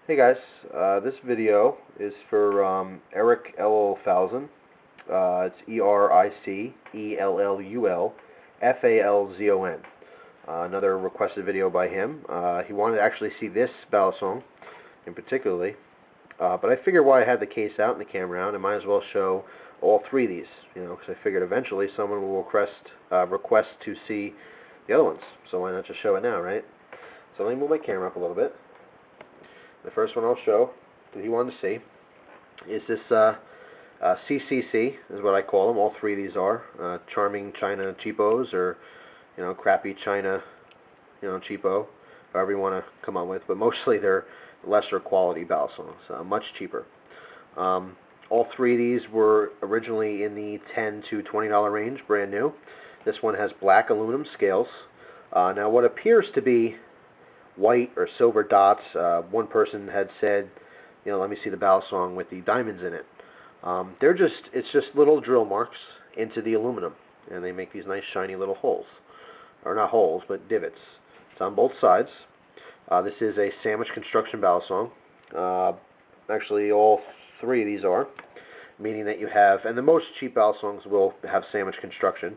Hey guys, this video is for Eric Falzon. It's Ericellulfalzon. Another requested video by him. He wanted to actually see this balisong in particularly, but I figured while I had the case out and the camera out, I might as well show all three of these. Because I figured eventually someone will request to see the other ones. So why not just show it now, right? So let me move my camera up a little bit. The first one I'll show that he wanted to see is this CCC, is what I call them. All three of these are charming China Cheapos, or crappy China cheapo, however you want to come up with. But mostly they're lesser quality balisongs, much cheaper. All three of these were originally in the $10 to $20 range, brand new. This one has black aluminum scales. Now what appears to be white or silver dots. One person had said, let me see the balisong with the diamonds in it. It's just little drill marks into the aluminum, and they make these nice shiny little holes, or not holes, but divots. It's on both sides. This is a sandwich construction balisong. Actually, all three of these are, meaning that you have, and the most cheap balisongs will have sandwich construction,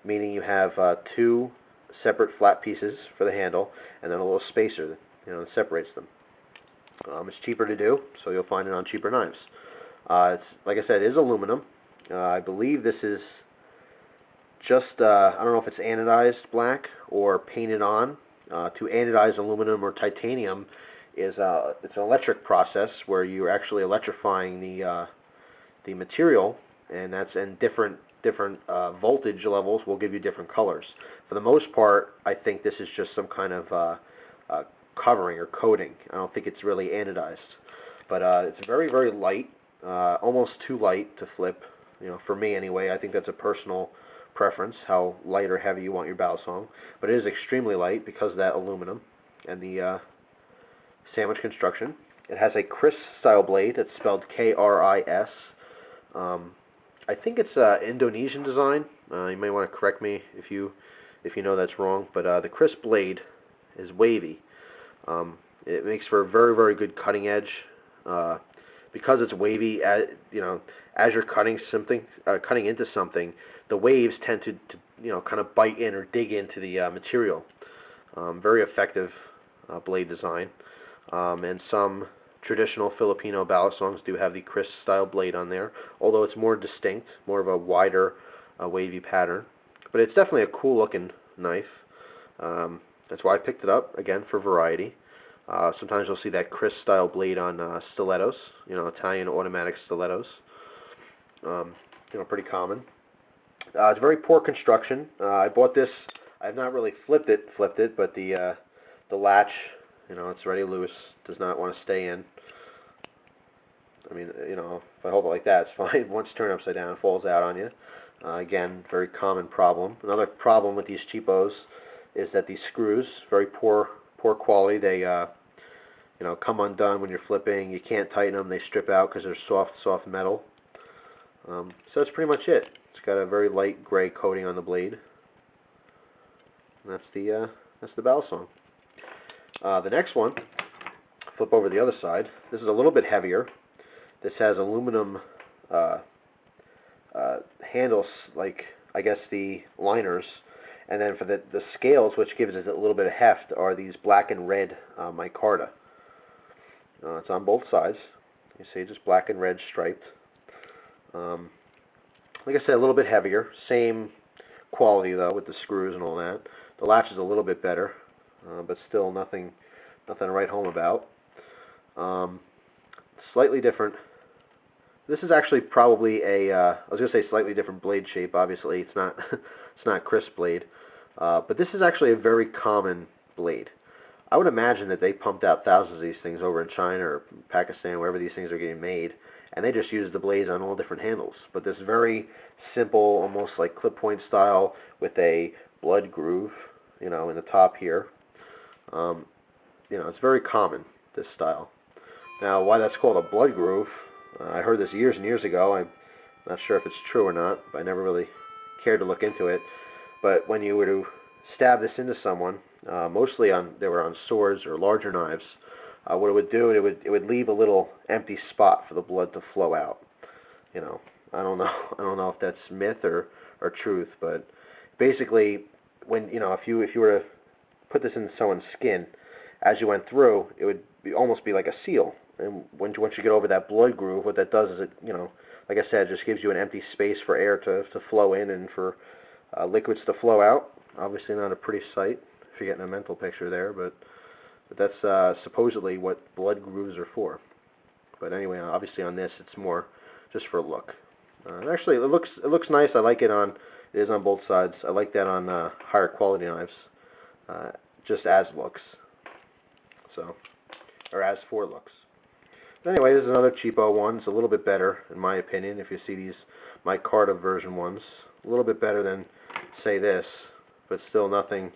meaning you have two separate flat pieces for the handle, and then a little spacer that separates them. It's cheaper to do, so you'll find it on cheaper knives. It's, like I said, it is aluminum. I believe this is just, I don't know if it's anodized black or painted on. To anodize aluminum or titanium is it's an electric process where you're actually electrifying the material, and different voltage levels will give you different colors. For the most part, I think this is just some kind of covering or coating. I don't think it's really anodized, but it's very, very light, almost too light to flip. For me anyway. I think that's a personal preference, how light or heavy you want your balisong, but it is extremely light because of that aluminum and the sandwich construction. It has a Kris style blade. That's spelled Kris. I think it's Indonesian design. You may want to correct me if you know that's wrong. But the Kris blade is wavy. It makes for a very, very good cutting edge. Because it's wavy, as you're cutting into something, the waves tend to kind of bite in or dig into the material. Very effective blade design. And some traditional Filipino balisongs do have the Kris style blade on there, although it's more distinct, more of a wider, wavy pattern. But it's definitely a cool looking knife. That's why I picked it up, again, for variety. Sometimes you'll see that Kris style blade on stilettos, Italian automatic stilettos. Pretty common. It's very poor construction. I bought this. I've not really flipped it, but the latch, it's already loose. Does not want to stay in. I mean, if I hold it like that, it's fine. Once turned upside down, it falls out on you. Again, very common problem. Another problem with these cheapos is that these screws, very poor quality. They come undone when you're flipping. You can't tighten them. They strip out because they're soft metal. So that's pretty much it. It's got a very light gray coating on the blade. And that's the balisong. The next one, flip over the other side. This is a little bit heavier. This has aluminum handles, like I guess the liners, and then for the scales, which gives it a little bit of heft, are these black and red micarta. It's on both sides. You see, just black and red striped. Like I said, a little bit heavier. Same quality though with the screws and all that. The latch is a little bit better, but still nothing to write home about. Slightly different. This is actually probably I was gonna say slightly different blade shape. Obviously, it's not it's not Kris blade, but this is actually a very common blade. I would imagine that they pumped out thousands of these things over in China or Pakistan, wherever these things are getting made, and they just use the blades on all different handles. But this very simple, almost like clip point style, with a blood groove, in the top here. It's very common, this style. Now, why that's called a blood groove, I heard this years and years ago. I'm not sure if it's true or not, but I never really cared to look into it. But when you were to stab this into someone, mostly they were on swords or larger knives, what it would do, it would leave a little empty spot for the blood to flow out. You know, I don't know, I don't know if that's myth or truth, but basically, when if you were to put this in someone's skin, as you went through, it would almost be like a seal. And once you get over that blood groove, what that does is it, like I said, just gives you an empty space for air to flow in and for liquids to flow out. Obviously not a pretty sight if you're getting a mental picture there, but that's supposedly what blood grooves are for. But anyway, obviously on this, it's more just for look. Actually, it looks nice. I like it on. It is on both sides. I like that on higher quality knives, just as looks. So, or as for looks. But anyway, this is another cheapo one. It's a little bit better, in my opinion. If you see these Micarta version ones, a little bit better than, say, this, but still nothing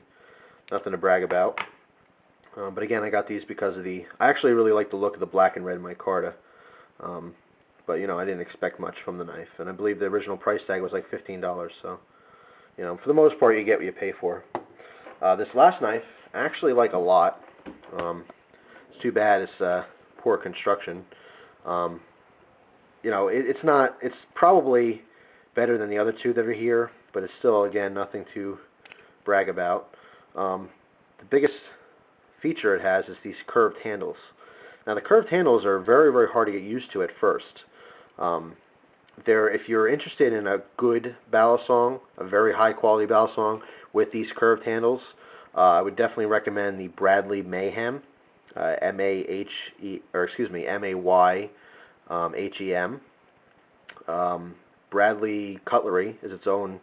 to brag about. But again, I got these because of I actually really like the look of the black and red Micarta. But I didn't expect much from the knife, and I believe the original price tag was like $15. So, for the most part, you get what you pay for. This last knife, I actually like a lot. It's too bad it's poor construction. It's not. It's probably better than the other two that are here, but it's still, again, nothing to brag about. The biggest feature it has is these curved handles. Now, the curved handles are very, very hard to get used to at first. If you're interested in a good balisong, a very high quality balisong with these curved handles, I would definitely recommend the Bradley Mayhem, Mayhem. Bradley Cutlery is its own,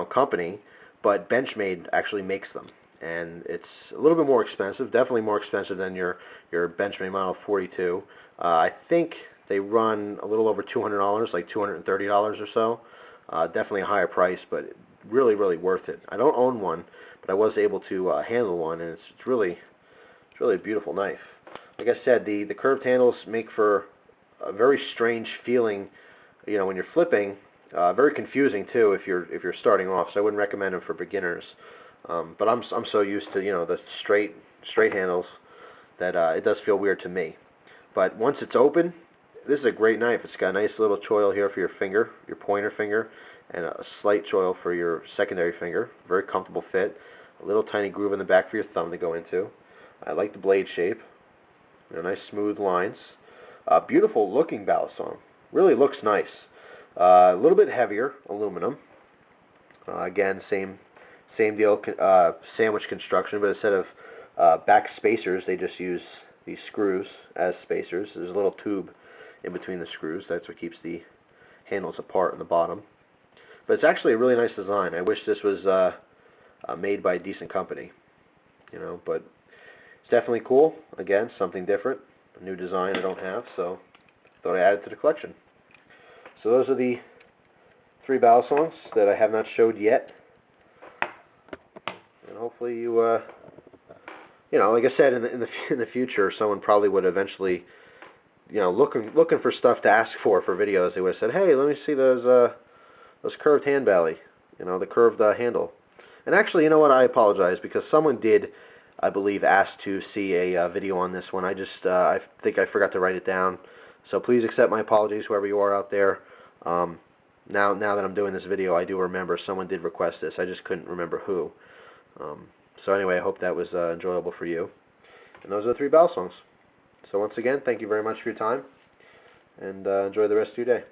company, but Benchmade actually makes them, and it's a little bit more expensive, definitely more expensive than your Benchmade Model 42. I think they run a little over $200, like $230 or so. Definitely a higher price, but really, really worth it. I don't own one, but I was able to handle one, and it's really a beautiful knife. Like I said, the curved handles make for a very strange feeling, when you're flipping. Very confusing too if you're starting off. So I wouldn't recommend them for beginners. But I'm so used to the straight handles that it does feel weird to me. But once it's open, this is a great knife. It's got a nice little choil here for your finger, your pointer finger, and a slight choil for your secondary finger. Very comfortable fit. A little tiny groove in the back for your thumb to go into. I like the blade shape. Nice smooth lines. Beautiful looking balisong. Really looks nice. A little bit heavier, aluminum. Again, same deal, sandwich construction, but instead of back spacers, they just use these screws as spacers. There's a little tube in between the screws. That's what keeps the handles apart in the bottom. But it's actually a really nice design. I wish this was made by a decent company, but it's definitely cool. Again, something different, a new design I don't have, so thought I'd add it to the collection. So those are the 3 balisongs that I have not showed yet, and hopefully you, like I said, in the future, someone probably would eventually, looking for stuff to ask for videos. They would have said, "Hey, let me see those curved hand bally, the curved handle." And actually, you know what? I apologize because someone did, I believe, ask to see a video on this one. I think I forgot to write it down. So please accept my apologies, whoever you are out there. Now that I'm doing this video, I do remember someone did request this. I just couldn't remember who. So anyway, I hope that was enjoyable for you. And those are the 3 balisongs. So once again, thank you very much for your time, and enjoy the rest of your day.